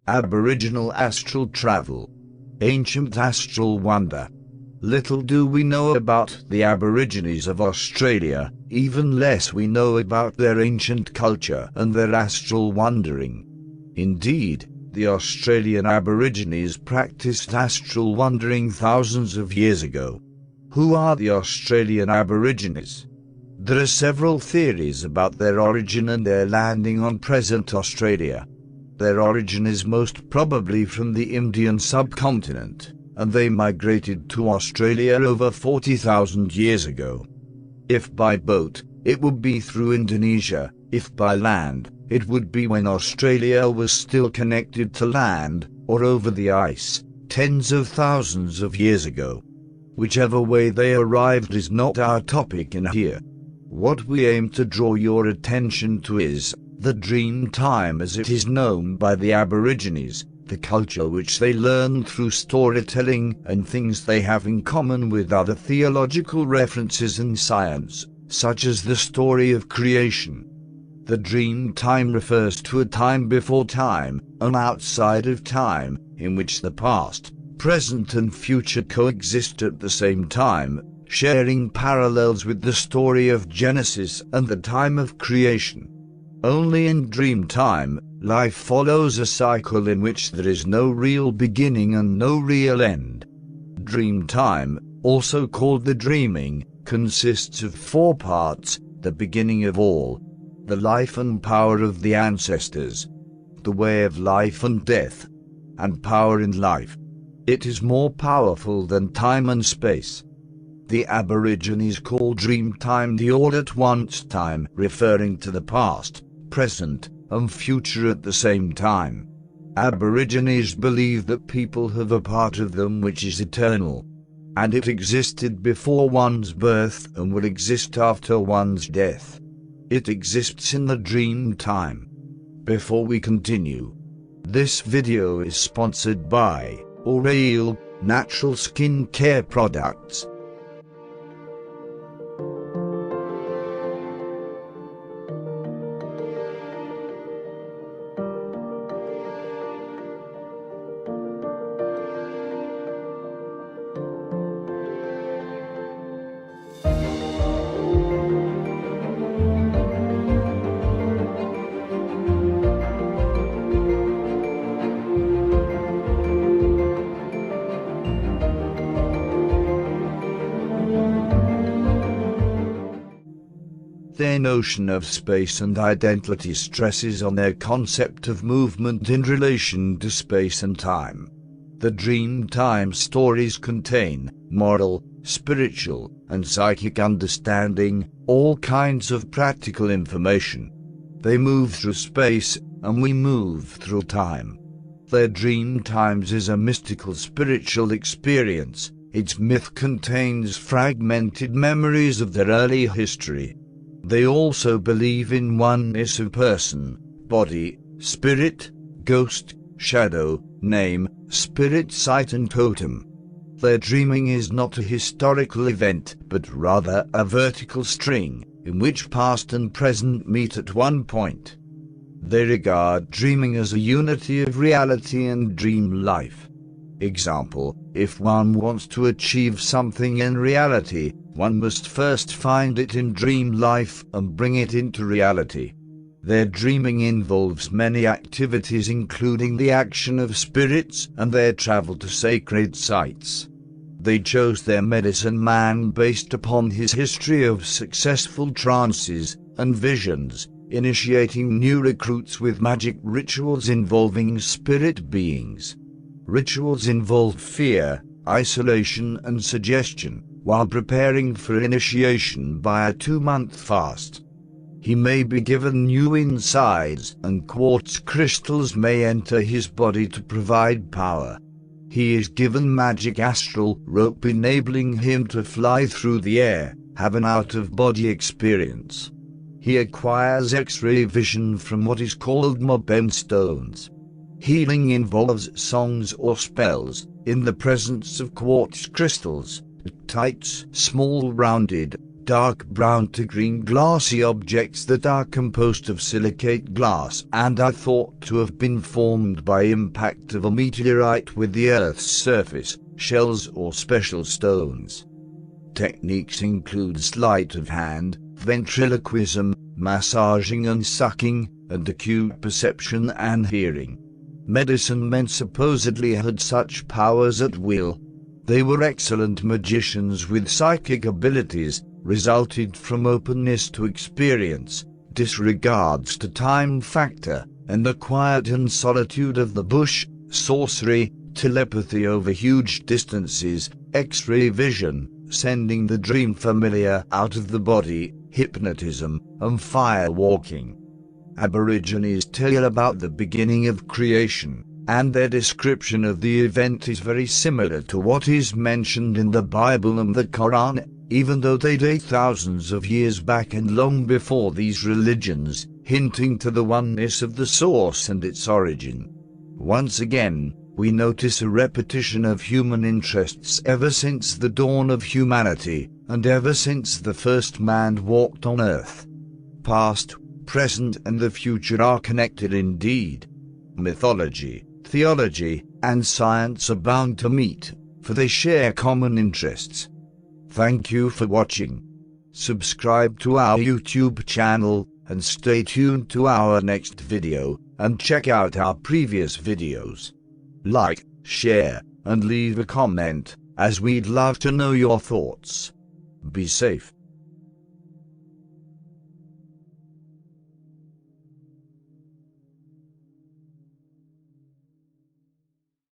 Aboriginal astral travel. Ancient astral wonder. Little do we know about the Aborigines of Australia, even less we know about their ancient culture and their astral wandering. Indeed, the Australian Aborigines practiced astral wandering thousands of years ago. Who are the Australian Aborigines? There are several theories about their origin and their landing on present Australia. Their origin is most probably from the Indian subcontinent, and they migrated to Australia over 40,000 years ago. If by boat, it would be through Indonesia; if by land, it would be when Australia was still connected to land, or over the ice, tens of thousands of years ago. Whichever way they arrived is not our topic in here. What we aim to draw your attention to is the Dreamtime as it is known by the Aborigines, the culture which they learn through storytelling and things they have in common with other theological references and science, such as the story of creation. The Dreamtime refers to a time before time, an outside of time, in which the past, present and future coexist at the same time, sharing parallels with the story of Genesis and the time of creation. Only in Dreamtime, life follows a cycle in which there is no real beginning and no real end. Dreamtime, also called the dreaming, consists of 4 parts: the beginning of all, the life and power of the ancestors, the way of life and death, and power in life. It is more powerful than time and space. The Aborigines call Dreamtime the all-at-once time, referring to the past, present, and future at the same time. Aborigines believe that people have a part of them which is eternal, and it existed before one's birth and will exist after one's death. It exists in the Dreamtime. Before we continue, this video is sponsored by Astral natural skin care products. Their notion of space and identity stresses on their concept of movement in relation to space and time. The Dreamtime stories contain moral, spiritual, and psychic understanding, all kinds of practical information. They move through space, and we move through time. Their Dreamtimes is a mystical spiritual experience. Its myth contains fragmented memories of their early history. They also believe in oneness of person, body, spirit, ghost, shadow, name, spirit site and totem. Their dreaming is not a historical event, but rather a vertical string, in which past and present meet at one point. They regard dreaming as a unity of reality and dream life. Example: if one wants to achieve something in reality, one must first find it in dream life and bring it into reality. Their dreaming involves many activities including the action of spirits and their travel to sacred sites. They chose their medicine man based upon his history of successful trances and visions, initiating new recruits with magic rituals involving spirit beings. Rituals involve fear, isolation and suggestion, while preparing for initiation by a 2-month fast. He may be given new insides, and quartz crystals may enter his body to provide power. He is given magic astral rope enabling him to fly through the air, have an out-of-body experience. He acquires X-ray vision from what is called moben stones. Healing involves songs or spells, in the presence of quartz crystals, tights, small rounded, dark brown to green glassy objects that are composed of silicate glass and are thought to have been formed by impact of a meteorite with the Earth's surface, shells or special stones. Techniques include sleight of hand, ventriloquism, massaging and sucking, and acute perception and hearing. Medicine men supposedly had such powers at will. They were excellent magicians with psychic abilities, resulted from openness to experience, disregards to time factor, and the quiet and solitude of the bush, sorcery, telepathy over huge distances, X-ray vision, sending the dream familiar out of the body, hypnotism, and firewalking. Aborigines tell about the beginning of creation, and their description of the event is very similar to what is mentioned in the Bible and the Quran, even though they date thousands of years back and long before these religions, hinting to the oneness of the source and its origin. Once again, we notice a repetition of human interests ever since the dawn of humanity, and ever since the first man walked on earth. Past, present and the future are connected indeed. Mythology, theology, and science are bound to meet, for they share common interests. Thank you for watching. Subscribe to our YouTube channel, and stay tuned to our next video, and check out our previous videos. Like, share, and leave a comment, as we'd love to know your thoughts. Be safe.